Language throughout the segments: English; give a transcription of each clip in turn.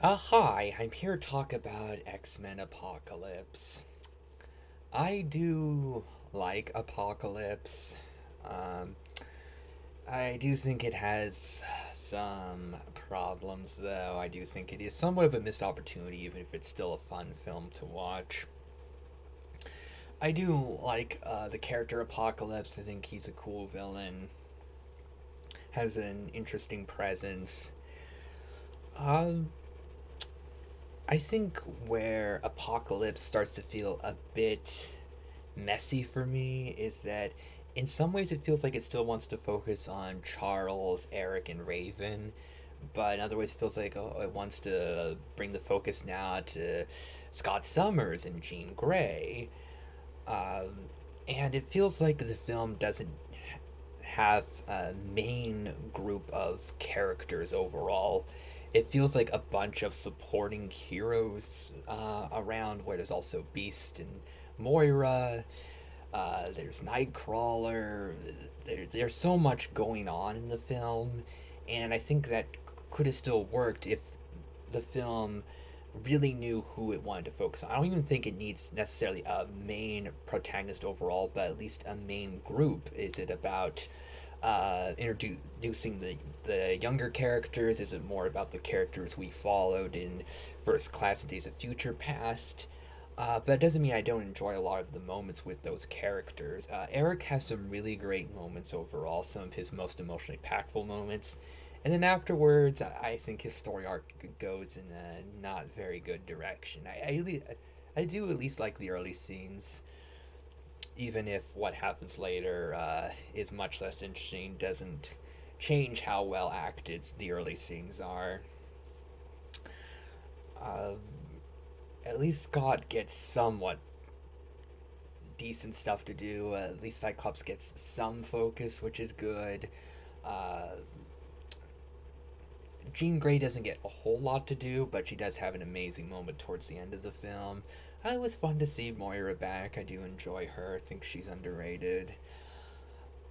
Hi, I'm here to talk about X-Men Apocalypse. I do like Apocalypse. Um, I do think it has some problems, though. I do think it is somewhat of a missed opportunity, even if it's still a fun film to watch. I do like the character Apocalypse. I think he's a cool villain, has an interesting presence. Um, I think where Apocalypse starts to feel a bit messy for me is that in some ways it feels like it still wants to focus on Charles, Eric, and Raven, but in other ways it feels like it wants to bring the focus now to Scott Summers and Jean Grey. And it feels like the film doesn't have a main group of characters overall. It feels like a bunch of supporting heroes around, where there's also Beast and Moira. There's Nightcrawler. There's so much going on in the film, and I think that could have still worked if the film really knew who it wanted to focus on. I don't even think it needs necessarily a main protagonist overall, but at least a main group. Is it about introducing the younger characters? Is it more about the characters we followed in First Class and Days of Future Past? But that doesn't mean I don't enjoy a lot of the moments with those characters. Eric has some really great moments overall, some of his most emotionally impactful moments. And then afterwards, I think his story arc goes in a not very good direction. I do at least like the early scenes, even if what happens later is much less interesting, doesn't change how well acted the early scenes are. Uh, at least Scott gets somewhat decent stuff to do. At least Cyclops gets some focus, which is good. Uh, Jean Grey doesn't get a whole lot to do, but she does have an amazing moment towards the end of the film. It was fun to see Moira back. I do enjoy her. I think she's underrated.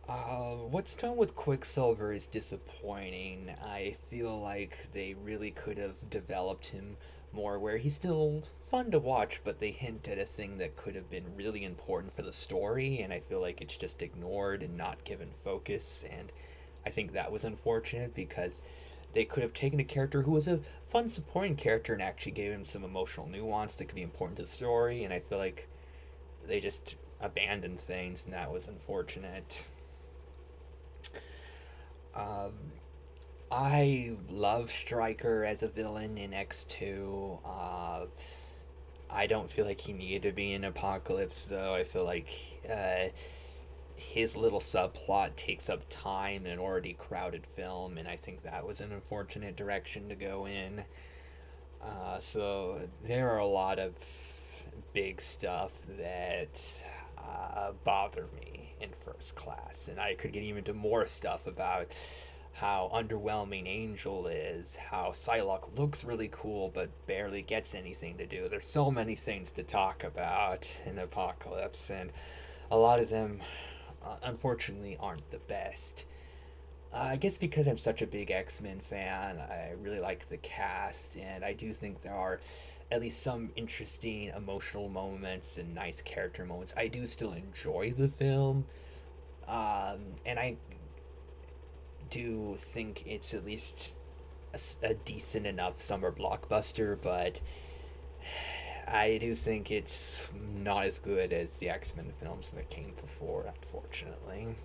What's done with Quicksilver is disappointing. I feel like they really could have developed him more, where he's still fun to watch, but they hint at a thing that could have been really important for the story, and I feel like it's just ignored and not given focus, and I think that was unfortunate because they could have taken a character who was a fun supporting character and actually gave him some emotional nuance that could be important to the story, and I feel like they just abandoned things, and that was unfortunate. Um, I love Stryker as a villain in X2. I don't feel like he needed to be in Apocalypse, though. I feel like his little subplot takes up time in an already crowded film, and I think that was an unfortunate direction to go in. So there are a lot of big stuff that bother me in First Class, and I could get even into more stuff about how underwhelming Angel is, how Psylocke looks really cool but barely gets anything to do. There's so many things to talk about in Apocalypse, and a lot of them, unfortunately, aren't the best. I guess because I'm such a big X Men fan, I really like the cast, and I do think there are at least some interesting emotional moments and nice character moments. I do still enjoy the film, and I do think it's at least a decent enough summer blockbuster, but I do think it's not as good as the X Men films that came before, unfortunately.